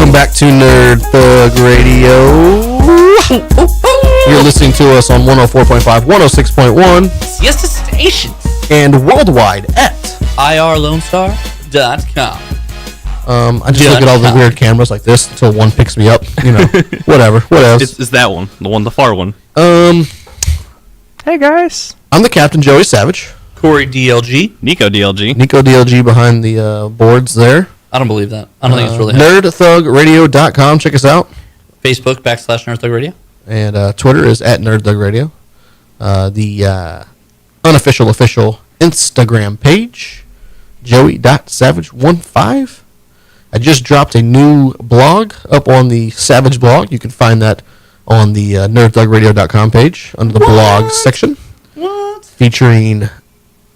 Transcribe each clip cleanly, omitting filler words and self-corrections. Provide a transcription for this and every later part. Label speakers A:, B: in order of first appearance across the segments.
A: Welcome back to Nerd Thug Radio. You're listening to us on 104.5, 106.1.
B: Siesta Stations.
A: And worldwide at
B: irlonestar.com.
A: I just look at all the weird cameras like this until one picks me up. You know, whatever. What else?
C: It's that one, the far one.
D: Hey guys.
A: I'm the Captain Joey Savage.
B: Corey DLG.
C: Nico DLG.
A: Nico DLG behind the boards there.
B: I don't believe that. I don't think it's really happening.
A: NerdThugRadio.com. Check us out.
B: Facebook / Nerd Thug Radio.
A: And Twitter is at Nerd Thug Radio. The unofficial official Instagram page, Joey.Savage15. I just dropped a new blog up on the Savage blog. You can find that on the NerdThugRadio.com page under the blog section.
B: What?
A: Featuring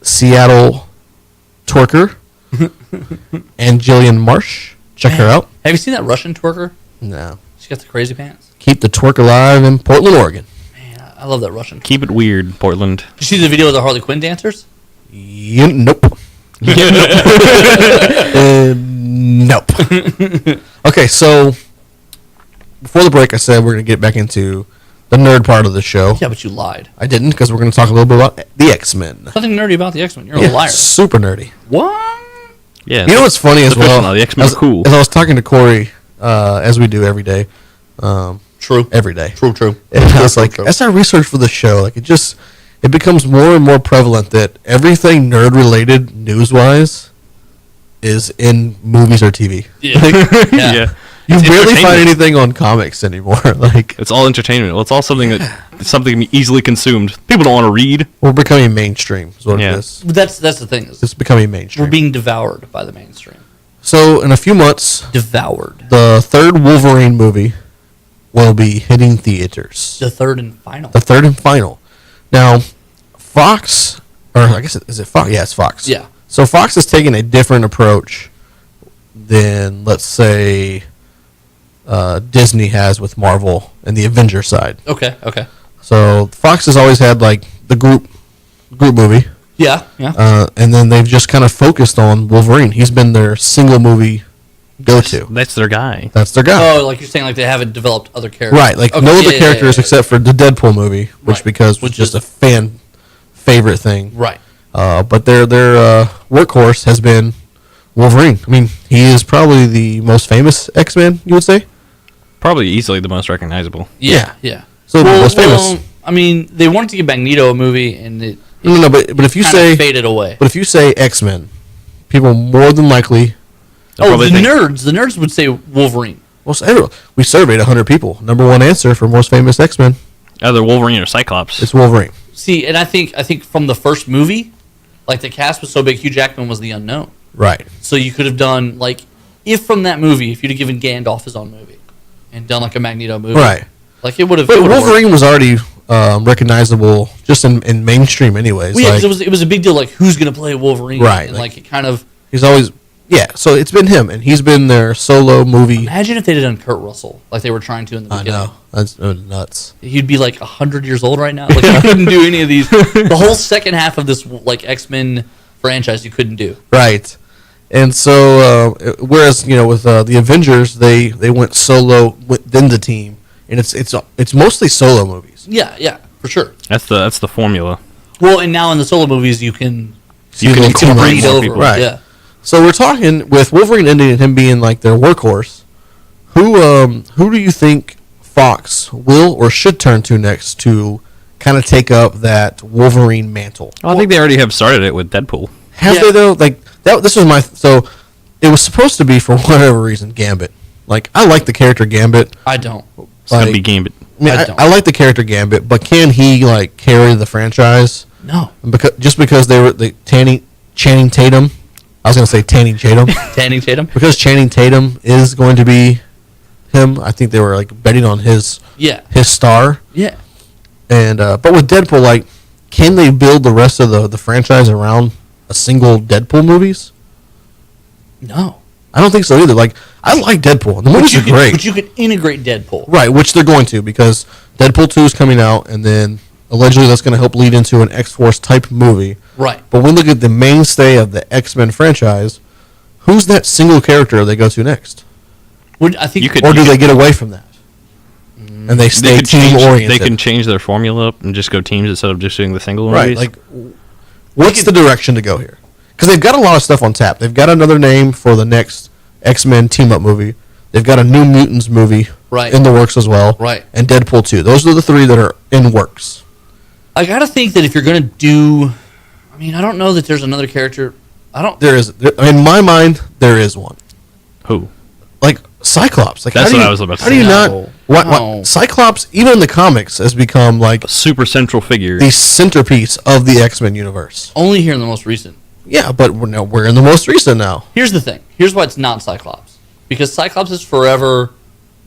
A: Seattle twerker and Jillian Marsh. Check her out.
B: Have you seen that Russian twerker?
A: No.
B: She got the crazy pants.
A: Keep the twerk alive in Portland, Oregon.
B: Man, I love that Russian.
C: Keep it weird, Portland.
B: Did you see the video of the Harley Quinn dancers?
A: Nope. Nope. Okay, so before the break, I said we're going to get back into the nerd part of the show.
B: Yeah, but you lied.
A: I didn't, because we're going to talk a little bit about the X-Men.
B: Nothing nerdy about the X-Men. You're a liar.
A: Super nerdy.
B: What?
C: Yeah.
A: You know what's funny as well?
C: The X-Men are cool.
A: As I was talking to Corey, as we do every day.
B: True.
A: Every day.
B: True.
A: And I was like, as I research for the show, like it becomes more and more prevalent that everything nerd-related, news-wise, is in movies or TV.
B: Yeah.
C: Yeah.
A: You
C: It's
A: barely find
C: entertainment.
A: anything on comics anymore. Like,
C: It's all entertainment. Well, it's all something easily consumed. People don't want to read.
A: we're becoming mainstream, is what
C: Yeah.
A: it is.
B: But that's the thing.
A: It's becoming mainstream.
B: We're being devoured by the mainstream.
A: So, in a few months,
B: Devoured.
A: the third Wolverine movie will be hitting theaters.
B: The third and final.
A: The third and final. Now, Fox, or I guess, is it Fox? Yeah, it's Fox.
B: Yeah.
A: So Fox is taking a different approach than, let's say, Disney has with Marvel and the Avengers side.
B: Okay.
A: So Fox has always had like the group movie,
B: Yeah.
A: and then they've just kind of focused on Wolverine. He's been their single movie go-to.
C: That's their guy.
A: That's their guy.
B: Oh, like you're saying, like they haven't developed other characters.
A: Right, like
B: Okay,
A: no other
B: yeah,
A: characters
B: yeah.
A: except for the Deadpool movie, which
B: Right.
A: because was
B: Which
A: just
B: is-
A: a fan favorite thing.
B: Right.
A: But their workhorse has been Wolverine. I mean, he is probably the most famous X-Men, you would say?
C: Probably easily the most recognizable.
B: Yeah.
A: So the most famous.
B: I mean, they wanted to give Magneto a movie, and it
A: No, but if you
B: kind
A: say
B: of faded away.
A: but if you say X-Men, people more than likely.
C: They'll
B: Oh,
C: probably
B: the
C: think-
B: nerds would say Wolverine.
A: We surveyed 100 people. Number one answer for most famous X-Men,
C: Either Wolverine or Cyclops.
A: it's Wolverine.
B: See, and I think from the first movie, like the cast was so big, Hugh Jackman was the unknown.
A: Right.
B: So you could have done like, if from that movie, if you'd have given Gandalf his own movie, and done like a Magneto movie,
A: Right.
B: Like it would have.
A: But Wolverine was already recognizable just in mainstream anyways.
B: Well, yeah,
A: like,
B: 'cause it was a big deal. Like, who's going to play Wolverine?
A: Right,
B: And
A: like-
B: like it kind of.
A: he's always... Yeah, so it's been him, and he's been their solo movie.
B: Imagine if they had done Kurt Russell like they were trying to in the
A: I
B: beginning.
A: know. That's nuts.
B: He'd be like 100 years old right now. Like he couldn't do any of these. The whole second half of this like X-Men franchise, you couldn't do.
A: Right. And so, whereas, with the Avengers, they went solo within the team, and it's mostly solo movies.
B: Yeah, for sure.
C: That's the formula.
B: Well, and now in the solo movies, you can
A: You can team up
B: breed
A: more
B: over.
A: people. Right.
B: Yeah.
A: So we're talking with Wolverine ending and him being like their workhorse. Who do you think Fox will or should turn to next to kind of take up that Wolverine mantle?
C: Well, I think they already have started it with Deadpool.
A: Have
B: Yeah.
A: they though? Like that. This was so it was supposed to be for whatever reason Gambit. Like I like the character Gambit.
B: I don't.
C: It's gonna
A: Like-
C: be Gambit.
A: I mean,
B: I don't.
A: I like the character Gambit, but can he like carry the franchise?
B: No.
A: Because they were Channing Tatum. I was going to say Channing Tatum.
B: Channing Tatum.
A: Because Channing Tatum is going to be him. I think they were like betting on his star.
B: Yeah.
A: And but with Deadpool, like, can they build the rest of the franchise around a single Deadpool movies?
B: No.
A: I don't think so either. Like, I like Deadpool. The movies are great.
B: But you could integrate Deadpool.
A: Right, which they're going to, because Deadpool 2 is coming out, and then allegedly that's going to help lead into an X-Force type movie.
B: Right.
A: But when we look at the mainstay of the X-Men franchise, who's that single character they go to next?
B: I think
C: You could-
A: Or do they get away from that? And they stay team oriented.
C: They can change their formula up and just go teams instead of just doing the single
A: right.
C: movies.
A: Like, what's the direction to go here? Because they've got a lot of stuff on tap. They've got another name for the next X-Men team-up movie. They've got a New Mutants movie in the works as well.
B: Right.
A: And Deadpool 2. Those are the three that are in works.
B: I gotta think that if you're gonna do, I mean, I don't know that there's another character.
A: In my mind, there is one.
C: Who?
A: Like Cyclops. Like,
C: That's
A: how do
C: what
A: you-
C: I was about to
A: How do
C: say.
A: you
B: No.
A: not?
B: No.
A: What? Cyclops, even in the comics, has become like
C: A super central figure.
A: the centerpiece of the X-Men universe.
B: Only here in the most recent.
A: Yeah, but we're in the most recent now.
B: Here's the thing. Here's why it's not Cyclops. Because Cyclops is forever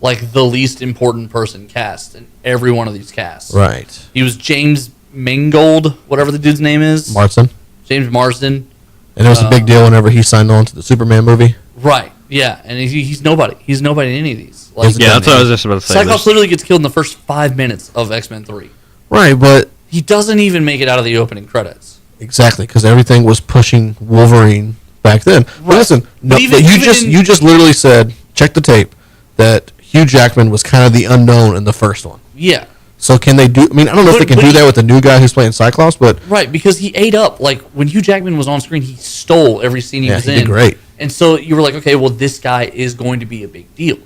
B: like the least important person cast in every one of these casts.
A: Right.
B: He was James Mangold, whatever the dude's name is.
A: Marston.
B: James Marsden.
A: And it was a big deal whenever he signed on to the Superman movie.
B: Right. Yeah. And he's nobody. He's nobody in any of these. Like,
A: He's a
C: yeah, that's what I was just about to say.
B: Cyclops
C: There's-
B: literally gets killed in the first 5 minutes of X-Men 3.
A: Right, but
B: He doesn't even make it out of the opening credits.
A: exactly, because everything was pushing Wolverine back then. But
B: Right.
A: listen, no,
B: But even-
A: you
B: even in-
A: you just literally said, check the tape, that Hugh Jackman was kind of the unknown in the first one.
B: Yeah.
A: So can they do? I mean, I don't know if they can do that with the new guy who's playing Cyclops, but
B: Right, because he ate up, like, when Hugh Jackman was on screen, he stole every scene he
A: Yeah,
B: was
A: he
B: in.
A: did great.
B: And so you were like, okay, well, this guy is going to be a big deal.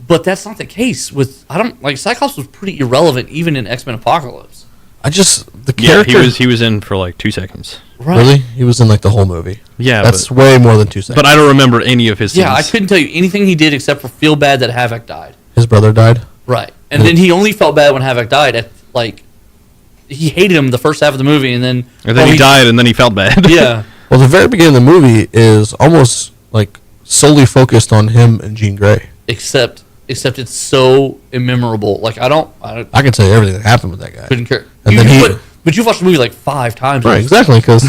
B: But that's not the case with, Cyclops was pretty irrelevant even in X-Men Apocalypse.
A: the
C: Yeah,
A: character.
C: he was in for like 2 seconds.
B: Right.
A: Really, he was in like the whole movie.
C: Yeah,
A: That's way more than 2 seconds.
C: but I don't remember any of his scenes.
B: Yeah, I couldn't tell you anything he did except for feel bad that Havoc died.
A: His brother died.
B: Right. And then he only felt bad when Havoc died. He hated him the first half of the movie, and then...
C: And then he died, and then he felt bad.
B: Yeah.
A: Well, the very beginning of the movie is almost like solely focused on him and Jean Grey.
B: Except it's so immemorable. Like, I
A: I can tell you everything that happened with that guy.
B: couldn't care.
A: And then
B: But you've watched the movie like 5 times.
A: Right, exactly, because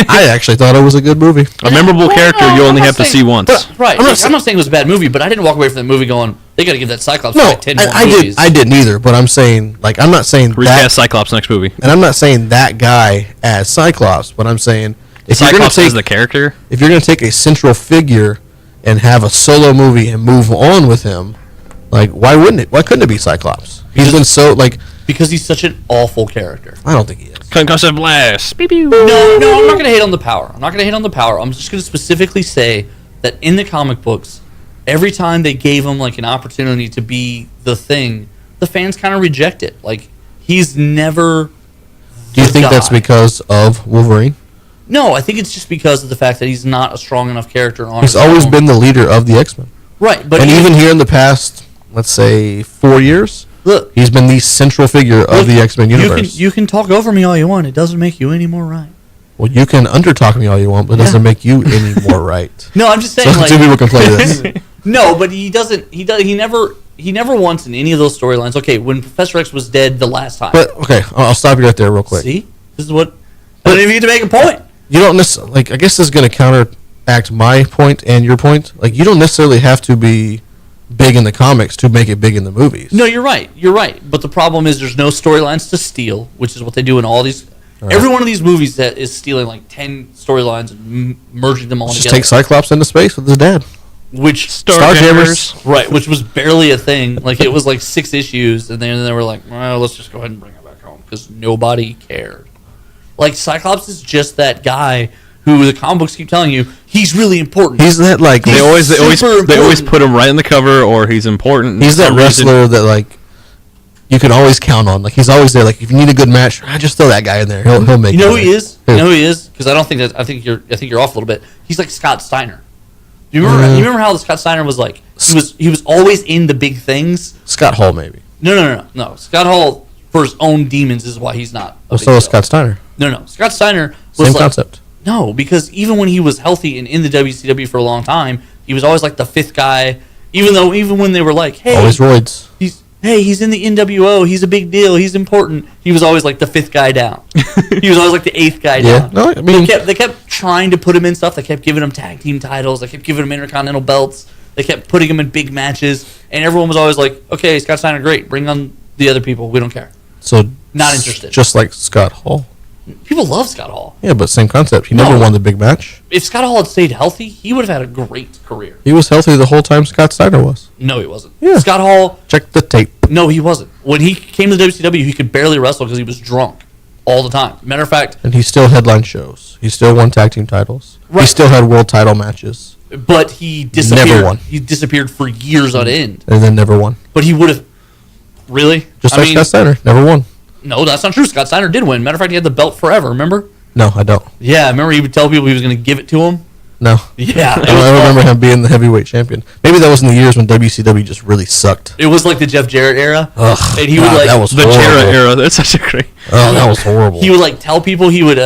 A: I actually thought it was a good movie.
C: A memorable character you only have to see once.
B: Right.
A: I'm
B: I'm
A: not
B: not saying it was a bad movie, but I didn't walk away from that movie going, they got to give that Cyclops
A: No,
B: like 10 more
A: I
B: movies.
A: didn't either, but I'm saying, like, I'm not saying
C: Recast
A: that,
C: Cyclops next movie.
A: and I'm not saying that guy as Cyclops, but I'm saying if you're going
C: Cyclops
A: to
C: is
A: take
C: the character.
A: if you're going to take a central figure and have a solo movie and move on with him, like, why wouldn't it? Why couldn't it be Cyclops? He's been so, like,
B: Because he's such an awful character.
A: I don't think he is.
C: Concussive blast. Beep, beep.
B: No, I'm not going to hate on the power. I'm just going to specifically say that in the comic books, every time they gave him like an opportunity to be the Thing, the fans kind of reject it. Like, he's never.
A: Do you think
B: guy.
A: that's because of Wolverine?
B: No, I think it's just because of the fact that he's not a strong enough character on
A: He's
B: his
A: always
B: own.
A: been the leader of the X-Men.
B: Right, but
A: And even here in the past, let's say 4 years,
B: look,
A: he's been the central figure of the X-Men universe.
B: You can talk over me all you want. It doesn't make you any more right.
A: Well, you can under-talk me all you want, but it doesn't make you any more right.
B: No, I'm just saying.
A: So
B: like,
A: two people can play this.
B: No, but he doesn't. He never once in any of those storylines. Okay, when Professor X was dead the last time.
A: But, okay, I'll stop you right there real quick.
B: See, this is what. I don't even get to make a point.
A: You don't necessarily, like, I guess this is going to counteract my point and your point. Like, you don't necessarily have to be big in the comics to make it big in the movies.
B: No, you're right. You're right. But the problem is there's no storylines to steal, which is what they do in all these.
A: Right.
B: Every one of these movies that is stealing like 10 storylines and merging them all
A: Just
B: together.
A: take Cyclops into space with his dad.
B: Which
A: Starjammers.
B: Right, which was barely a thing. Like, it was like 6 issues, and then they were like, well, let's just go ahead and bring it back home because nobody cared. Like, Cyclops is just that guy who the comic books keep telling you he's really important.
A: He's that, like,
C: They always
B: important.
C: put him right in the cover, or he's important.
A: he's
C: for
A: that
C: some reason.
A: wrestler that, like, you can always count on. Like, he's always there. Like, if you need a good match, just throw that guy in there. He'll make
B: You know who
A: it.
B: he is? You know who he is? Because I think you're off a little bit. He's like Scott Steiner. Do you remember how the Scott Steiner was like? He was always in the big things.
A: Scott Hall, maybe.
B: No. Scott Hall, for his own demons, is why he's not.
A: Well, so is Scott Steiner.
B: No. Scott Steiner was
A: Same
B: like,
A: concept.
B: No, because even when he was healthy and in the WCW for a long time, he was always like the 5th guy. Even when they were like, hey,
A: Always roids.
B: he's in the NWO, he's a big deal, he's important. He was always like the 5th guy down. He was always like the 8th guy
A: Yeah.
B: down.
A: No, I mean,
B: They kept trying to put him in stuff. They kept giving him tag team titles. They kept giving him intercontinental belts. They kept putting him in big matches, and everyone was always like, okay, Scott Steiner, great, bring on the other people. We don't care.
A: so
B: Not interested.
A: Just like Scott Hall.
B: People love Scott Hall.
A: Yeah, but same concept. He never won the big match.
B: If Scott Hall had stayed healthy, he would have had a great career.
A: He was healthy the whole time Scott Steiner was.
B: No, he wasn't.
A: Yeah.
B: Scott Hall...
A: Check the tape.
B: No, he wasn't. When he came to the WCW, he could barely wrestle because he was drunk all the time. Matter of fact...
A: And he still headlined shows. He still won tag team titles.
B: Right.
A: He still had world title matches.
B: But he disappeared.
A: Never won.
B: He disappeared for years on end.
A: And then never won.
B: But he would have... Really?
A: Just like Scott Steiner. Never won.
B: No, that's not true. Scott Steiner did win. Matter of fact, he had the belt forever, remember?
A: No, I don't.
B: Yeah, remember he would tell people he was going to give it to him?
A: No.
B: Yeah.
A: I remember him being the heavyweight champion. Maybe that was in the years when WCW just really sucked.
B: It was like the Jeff Jarrett era.
A: Ugh,
B: and he would like...
A: that was
C: The
A: horrible.
C: Jarrett era. That's such a great...
A: Oh, that was horrible.
B: He would like tell people he would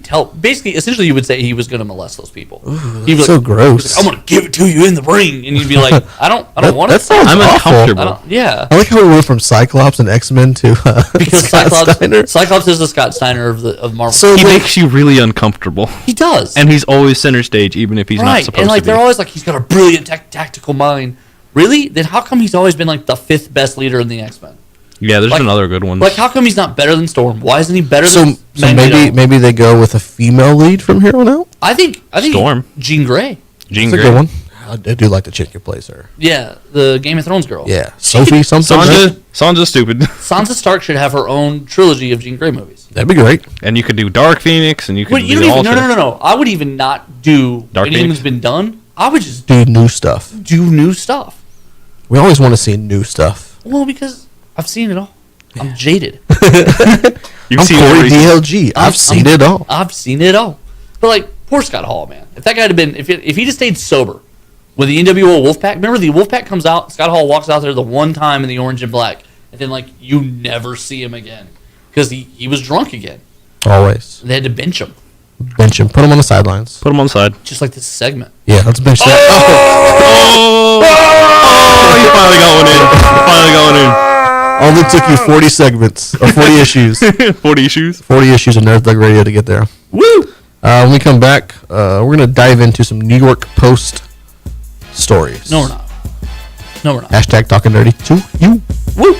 B: tell... Basically, essentially, he would say he was going to molest those people. He'd be
A: so gross.
B: Like, I'm going to give it to you in the ring. And you'd be like, I don't want
A: that
B: it.
A: sounds
C: I'm
A: awful.
C: uncomfortable.
B: Yeah.
A: I like how we went from Cyclops and X-Men to
B: Because
A: Scott Steiner.
B: Cyclops is the Scott Steiner of Marvel.
A: So
C: He
A: like,
C: makes you really uncomfortable.
B: he does.
C: And he's always center stage, even if he's not supposed
B: and like
C: to be.
B: they're always like, he's got a brilliant tactical mind. Really? Then how come he's always been like the 5th best leader in the X-Men?
C: Yeah, there's
B: Like-
C: another good one.
B: Like, how come he's not better than Storm? Why isn't he better
A: so
B: than
A: maybe
B: Magneto?
A: they go with a female lead from here on out.
B: I think
C: Storm.
B: Jean Grey.
C: Jean
A: That's a
C: Grey.
A: good one. I do like the chick who plays her.
B: Yeah, the Game of Thrones girl.
A: Yeah, Sophie something. right?
C: Sansa's stupid.
B: Sansa Stark should have her own trilogy of Jean Grey movies.
A: That'd be great.
C: And you could do Dark Phoenix, and you could
B: But
C: do
B: you don't
C: all
B: even no. I would even not do
C: Dark
B: anything
C: Phoenix?
B: that's been done. I would just
A: Do new stuff.
B: do new stuff.
A: We always want to see new stuff.
B: Well, because I've seen it all. I'm jaded.
C: You've
A: I'm
C: seen
A: Corey
C: every-
A: DLG. I've seen it all.
B: I've seen it all. But like, poor Scott Hall, man. If that guy had been, if he just stayed sober, with the NWO Wolfpack, remember the Wolfpack comes out, Scott Hall walks out there the one time in the orange and black, and then like you never see him again because he was drunk again.
A: Always.
B: They had to bench him,
A: Bench him. Put him on the sidelines.
C: Put him on the side.
B: just like this segment.
A: Yeah, let's bench that.
C: Oh! Oh! You finally got one in. You finally got one in.
A: Only took you 40 segments, or 40 issues.
C: 40 issues.
A: 40 issues of Nerd Thug Radio to get there.
C: Woo!
A: When we come back, we're going to dive into some New York Post stories.
B: No, we're not. No, we're not.
A: Hashtag talking dirty to you.
B: Woo!